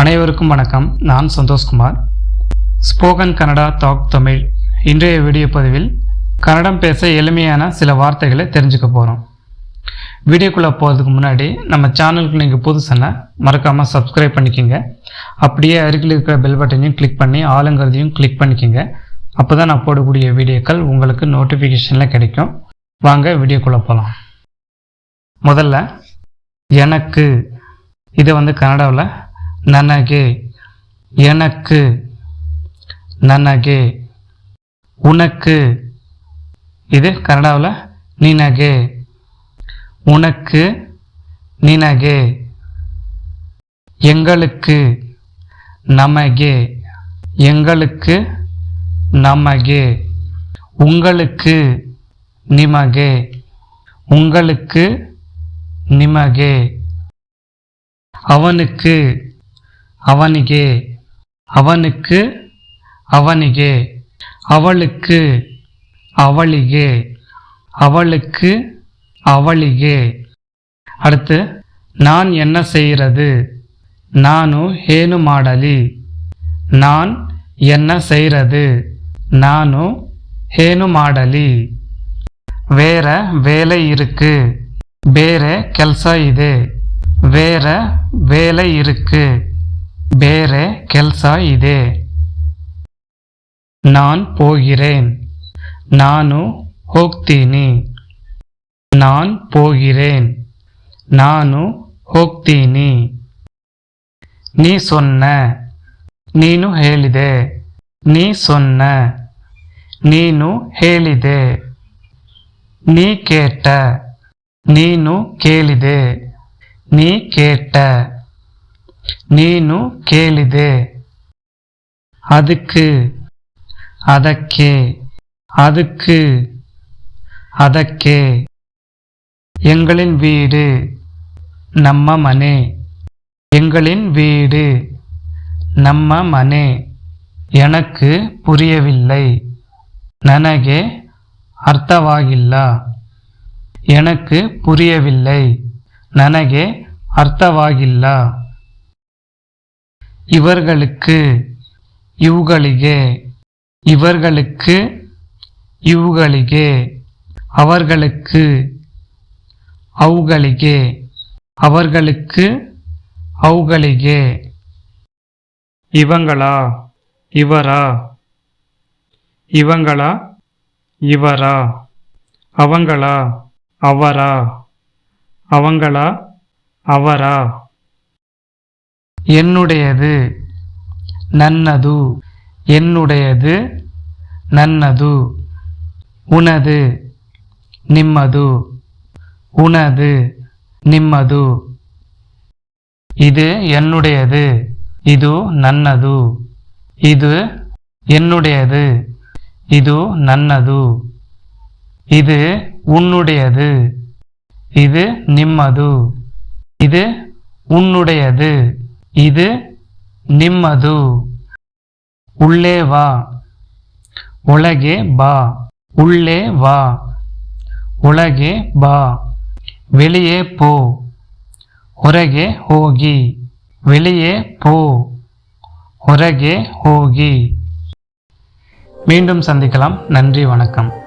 அனைவருக்கும் வணக்கம். நான் சந்தோஷ் குமார். Spoken Kannada talk Tamil. இன்றைய வீடியோ பதிவில் கன்னடம் பேச எளிமையான சில வார்த்தைகளை தெரிஞ்சுக்க போகிறோம். வீடியோக்குள்ளே போகிறதுக்கு முன்னாடி நம்ம சேனலுக்கு நீங்கள் புதுசுன்னா மறக்காமல் சப்ஸ்கிரைப் பண்ணிக்கோங்க. அப்படியே அருகில் இருக்கிற பெல் பட்டனையும் கிளிக் பண்ணி ஆளுங்கிறதையும் கிளிக் பண்ணிக்கோங்க. அப்போ தான் நான் போடக்கூடிய வீடியோக்கள் உங்களுக்கு நோட்டிஃபிகேஷனில் கிடைக்கும். வாங்க வீடியோக்குள்ளே போகலாம். முதல்ல எனக்கு, இது கன்னடாவில் ನನಗೆ, எனக்கு, ನನಗೆ. உனக்கு, இது கன்னடாவில் ನಿನಗೆ, உனக்கு, ನಿನಗೆ. எங்களுக்கு, ನಮಗೆ, எங்களுக்கு, ನಮಗೆ. உங்களுக்கு, ನಿಮಗೆ, உங்களுக்கு, ನಿಮಗೆ. அவனுக்கு, அவனிಗೆ, அவனுக்கு, அவனிಗೆ. அவளுக்கு, அவளிಗೆ, அவளுக்கு, அவளிಗೆ. அடுத்து நான் என்ன செய்கிறது, ನಾನು ಏನು ಮಾಡಲಿ. நான் என்ன செய்கிறது, ನಾನು ಏನು ಮಾಡಲಿ. வேற வேலை இருக்கு, ಬೇರೆ ಕೆಲಸ ಇದೆ. வேற வேலை இருக்கு, ಬೇರೆ ಕೆಲಸ ಇದೆ. நான் போகிறேன், ನಾನು ಹೋಗ್ತೀನಿ. நான் போகிறேன், ನಾನು ಹೋಗ್ತೀನಿ. நீ சொன்ன, ನೀನು ಹೇಳಿದೆ. ನೀ சொன்ன, ನೀನು ಹೇಳಿದೆ. நீ கேட்ட, ನೀನು ಕೇಳಿದೆ. ನೀ ಕೇಟ, ನೀನು ಕೇಳಿದೆ. அதுக்கு, ಅದಕ್ಕೆ, அதுக்கு, ಅದಕ್ಕೆ. எங்களின் வீடு, ನಮ್ಮ ಮನೆ. எங்களின் வீடு, ನಮ್ಮ ಮನೆ. எனக்கு புரியவில்லை, ನನಗೆ ಅರ್ಥವಾಗಿಲ್ಲ. எனக்கு புரியவில்லை, ನನಗೆ ಅರ್ಥವಾಗಿಲ್ಲ. இவர்களுக்கு, ಇವುಗಳಿಗೆ, இவர்களுக்கு, ಇವುಗಳಿಗೆ. அவர்களுக்கு, ಅವುಗಳಿಗೆ, அவர்களுக்கு, ಅವುಗಳಿಗೆ. இவங்களா, ಇವரா, இவங்களா, ಇವரா. அவங்களா, அவரா, அவங்களா, அவரா. என்னுடையது, ನನ್ನದು, என்னுடையது, ನನ್ನದು. ಉನದು, ನಿಮ್ಮದು, ಉನದು, ನಿಮ್ಮದು. இது என்னுடையது, ಇದು ನನ್ನದು. இது என்னுடையது, ಇದು ನನ್ನದು. இது உன்னுடையது, இது ನಿಮ್ಮದು. இது உன்னுடையது, இது ನಿಮ್ಮದು. உள்ளே வா, ಒಳಗೆ ಬಾ. உள்ளே வா, ಒಳಗೆ ಬಾ. வெளியே போ, ಹೊರಗೆ ಹೋಗಿ. வெளியே போ, ಹೊರಗೆ ಹೋಗಿ. மீண்டும் சந்திக்கலாம். நன்றி, வணக்கம்.